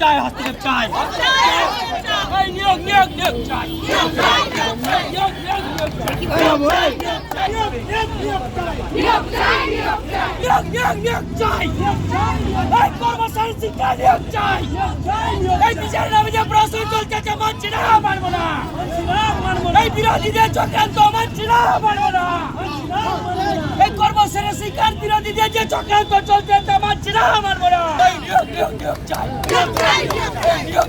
চাই, হস্তক্ষেপ চাই। এই নিয়োগ নিয়োগ নিয়োগ চাই। এই কর্মচারী শিক্ষা নিয়োগ চাই। এই বিচার নামে যে প্রশ্ন চলছে মানছি না, মানবো না। এই বিরোধীদের চক্রান্ত মানছি না, মানবো না। এই কর্মচারী শিক্ষার বিরোধীদের যে চক্রান্ত চলছে তা মানছি না, মানবো না। এই নিয়োগ নিয়োগ নিয়োগ চাই। নিয়োগ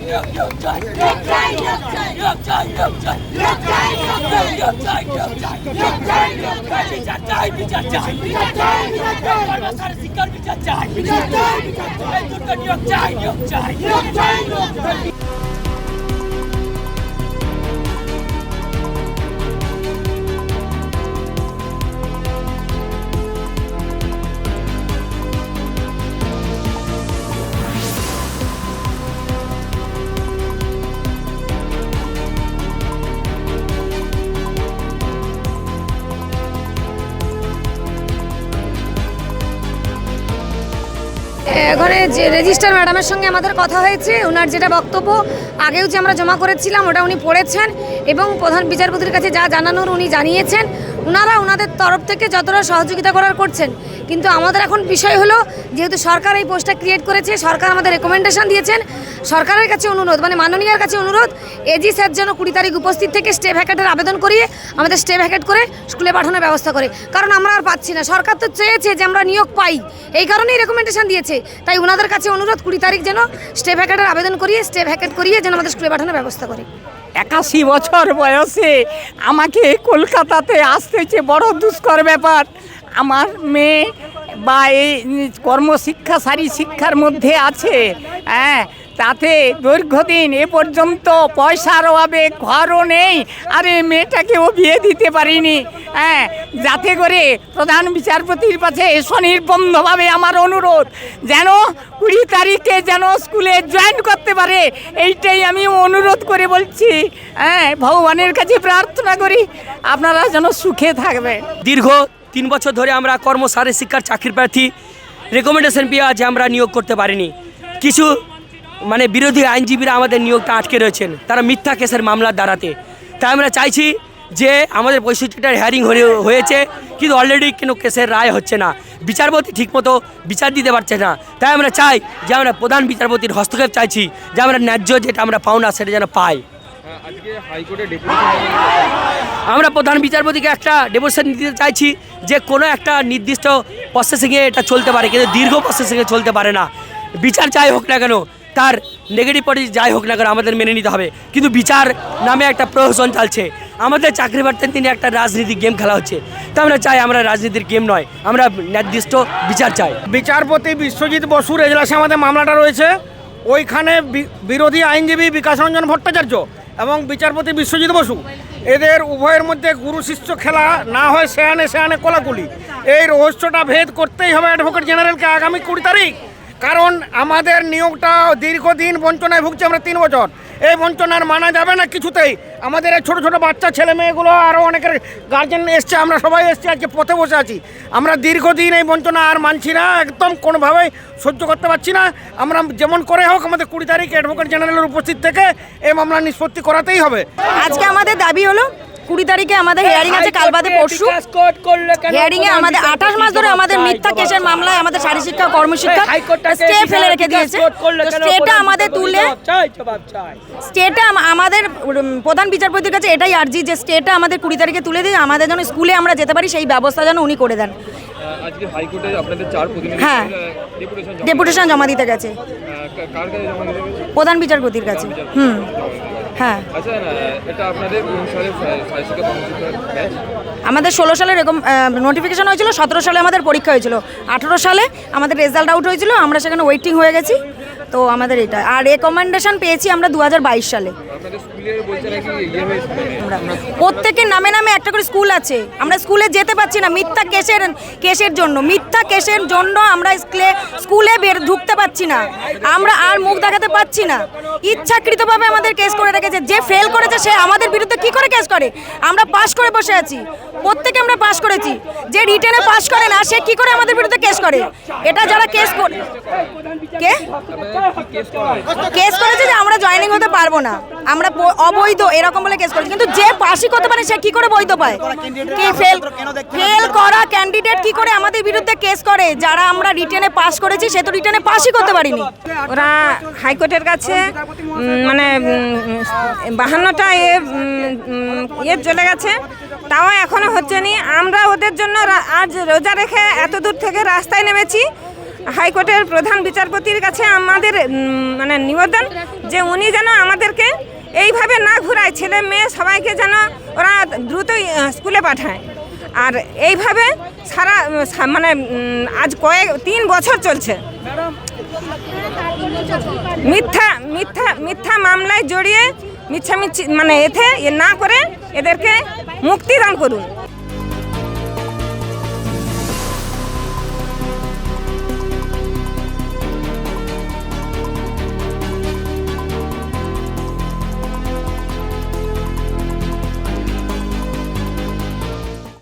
নিয়োগ নিয়োগ চাই। নিয়োগ চাই নিয়োগ চাই। নিয়োগ চাই নিয়োগ চাই। নিয়োগ চাই নিয়োগ চাই। নিয়োগ চাই নিয়োগ চাই। নিয়োগ চাই নিয়োগ চাই। বিচার চাই বিচার চাই। বিচার চাই বিচার চাই। কর্মচারী শিক্ষার বিচার চাই। বিচার চাই বিচার চাই। এই দুটো নিয়োগ চাই নিয়োগ চাই। নিয়োগ চাই নিয়োগ চাই। এখানে যে রেজিস্ট্রার ম্যাডামের সঙ্গে আমাদের কথা হয়েছে, ওনার যেটা বক্তব্য আগেও যে আমরা জমা করেছিলাম ওটা উনি পড়েছেন এবং প্রধান বিচারপতির কাছে যা জানানোর উনি জানিয়েছেন। ওনারা ওনাদের তরফ থেকে যতটা সহযোগিতা করার করছেন, কিন্তু আমাদের এখন বিষয় হলো যেহেতু সরকার এই পোস্টটা ক্রিয়েট করেছে, সরকার আমাদের রেকমেন্ডেশন দিয়েছেন, সরকারের কাছে অনুরোধ মানে মাননীয়ার কাছে অনুরোধ এজি স্যার যেন 20 তারিখ উপস্থিত থেকে স্টে ভ্যাকেটের আবেদন করিয়ে আমাদের স্টে ভ্যাকেট করে স্কুলে পাঠানোর ব্যবস্থা করে। কারণ আমরা আর পাচ্ছি না, সরকার তো চেয়েছে যে আমরা নিয়োগ পাই, এই কারণেই রেকমেন্ডেশন দিয়েছে। তাই ওনাদের কাছে অনুরোধ 20 তারিখ যেন স্টে ভ্যাকেটের আবেদন করিয়ে স্টে ভ্যাকেট করিয়ে যেন আমাদের স্কুলে পাঠানোর ব্যবস্থা করে। 81 বছর বয়সে আমাকে কলকাতাতে আসতে হচ্ছে, বড় দুষ্কর ব্যাপার। আমার মেয়ে বা এই কর্মশিক্ষা সারি শিক্ষার মধ্যে আছে, হ্যাঁ, তাতে দীর্ঘদিন এ পর্যন্ত পয়সার অভাবে ঘরও নেই, আর এই মেয়েটাকেও বিয়ে দিতে পারিনি। হ্যাঁ, যাতে করে প্রধান বিচারপতির কাছে স্বনির্বন্ধভাবে আমার অনুরোধ যেন 20 তারিখে যেন স্কুলে জয়েন করতে পারে, এইটাই আমি অনুরোধ করে বলছি। হ্যাঁ, ভগবানের কাছে প্রার্থনা করি আপনারা যেন সুখে থাকবেন। দীর্ঘ 3 বছর ধরে আমরা কর্মচারী শিক্ষার চাকরির প্রার্থী রেকমেন্ডেশন পেয়ে আজ আমরা নিয়োগ করতে পারিনি। কিছু মানে বিরোধী আইনজীবীরা আমাদের নিয়োগটা আটকে রয়েছেন, তারা মিথ্যা কেসের মামলার দ্বারাতে। তাই আমরা চাইছি যে আমাদের 65টার হিয়ারিং হয়েছে, কিন্তু অলরেডি কোনো কেসের রায় হচ্ছে না, বিচারপতি ঠিকমতো বিচার দিতে পারছে না। তাই আমরা চাই যে আমরা প্রধান বিচারপতির হস্তক্ষেপ চাইছি, যে আমরা ন্যায্য যেটা আমরা পাও না সেটা যেন পাই। আমরা প্রধান বিচারপতিকে একটা ডেপুটেশন দিতে চাইছি যে কোনো একটা নির্দিষ্ট প্রসেসিংয়ে এটা চলতে পারে, কিন্তু দীর্ঘ প্রসেসিংয়ে চলতে পারে না। বিচার যাই হোক না কেন, তার নেগেটিভ পয়েন্ট যাই হোক না কেন আমাদের মেনে নিতে হবে, কিন্তু বিচার নামে একটা প্রহসন চলছে। আমাদের চাকরি প্রার্থীর তিনি একটা রাজনীতিক গেম খেলা হচ্ছে। তা আমরা চাই আমরা রাজনীতির গেম নয়, আমরা নির্দিষ্ট বিচার চাই। বিচারপতি বিশ্বজিৎ বসুর এজলাসে আমাদের মামলাটা রয়েছে, ওইখানে বিরোধী আইনজীবী বিকাশ রঞ্জন ভট্টাচার্য এবং বিচারপতি বিশ্বজিৎ বসু, এদের উভয়ের মধ্যে গুরু শিষ্য খেলা, না হয় সেয়ানে সেয়ানে কোলাকুলি। এই রহস্যটা ভেদ করতেই হবে অ্যাডভোকেট জেনারেলকে আগামী 20 তারিখ। কারণ আমাদের নিয়োগটা দীর্ঘদিন বঞ্চনায় ভুগছে, আমরা 3 বছর। এই বঞ্চনার মানা যাবে না কিছুতেই। আমাদের এই ছোটো ছোটো বাচ্চা ছেলে মেয়েগুলো আরও অনেকের গার্জেন এসছে, আমরা সবাই এসছি, আজকে পথে বসে আছি। আমরা দীর্ঘদিন এই বঞ্চনা আর মানছি না, একদম কোনোভাবেই সহ্য করতে পারছি না। আমরা যেমন করে হোক আমাদের 20 তারিখ অ্যাডভোকেট জেনারেলের উপস্থিত থেকে এই মামলা নিষ্পত্তি করাতেই হবে। আজকে আমাদের দাবি হলো 20 তারিখে আমাদের হিয়ারিং আছে, কাল বাদে পরশু হিয়ারিং এ আমাদের 28 মাস ধরে আমাদের মিথ্যা কেসের মামলায় আমাদের শারীর শিক্ষা কর্মশিক্ষা স্টে ফেলে রেখে দিয়েছে। স্টেটা আমাদের তুলে স্টেটা আমাদের প্রধান বিচারপতির কাছে এটাই আর্জি যে স্টেটা আমাদের 20 তারিখে তুলে দিয়ে আমাদের যেন স্কুলে আমরা যেতে পারি সেই ব্যবস্থা যেন উনি করে দেন। আজকে হাইকোর্টে আপনাদের 4 প্রতিনিধি ডেপুটেশন জমা দিতে গেছে, কার কাছে জমা দিতে গেছে? প্রধান বিচারপতির কাছে। হ্যাঁ, আচ্ছা, এটা আপনাদের কোন সালে শারীরিক কর্মশিক্ষা ব্যাচ? আমাদের 16 সালে এরকম নোটিফিকেশন হয়েছিল, 17 সালে আমাদের পরীক্ষা হয়েছিল, 18 সালে আমাদের রেজাল্ট আউট হয়েছিল, আমরা সেখানে ওয়েটিং হয়ে গেছি। তো আমাদের এটা আর রেকমেন্ডেশন পেয়েছি আমরা 2022 সালে। আপনাদের স্কুলে বলছে নাকি প্রত্যেকের নামে নামে একটা করে স্কুল আছে, আমরা স্কুলে যেতে পারছি না মিথ্যা কেসের জন্য আমরা স্কুলে ঢুকতে পারছি না, আমরা আর মুখ দেখাতে পারছি না। ইচ্ছাকৃতভাবে আমাদের কেস করে রেখেছে, যে ফেল করেছে সে আমাদের বিরুদ্ধে কি করে কেস করে? আমরা পাস করে বসে আছি, প্রত্যেকে আমরা পাস করেছি। যে রিটেনে পাস করে না সে কি করে আমাদের বিরুদ্ধে কেস করে? এটা যারা কেস করে কে কেস করেছে যে আমরা জয়েনিং হতে পারবো না, আমরা অবৈধ এরকম বলে কেস করেছে। কিন্তু যে পাসই করতে পারে সে কি করে বৈধ পায়? কি ফেল করা ক্যান্ডিডেট কি করে আমাদের বিরুদ্ধে কেস করে? যারা আমরা রিটেনে পাস করেছি সে তো রিটেনে পাসই করতে পারিনি। ওরা হাইকোর্টের কাছে মানে 52টা ইয়ে চলে গেছে, তাও এখনো হচ্ছে নি। আমরা ওদের জন্য আজ রোজা রেখে এত দূর থেকে রাস্তায় নেমেছি। হাইকোর্টের প্রধান বিচারপতির কাছে আমাদের মানে নিবেদন যে উনি যেন আমাদেরকে এইভাবে না ঘুরায়, ছেলে মেয়ে সবাইকে যেন ওরা দ্রুত স্কুলে পাঠায়। আর এইভাবে সারা মানে আজ 3 বছর চলছে। মিথ্যা মামলায় জড়িয়ে মিথ্যামিথ্যি মানে এতে না করে এদেরকে মুক্তি দান করুন।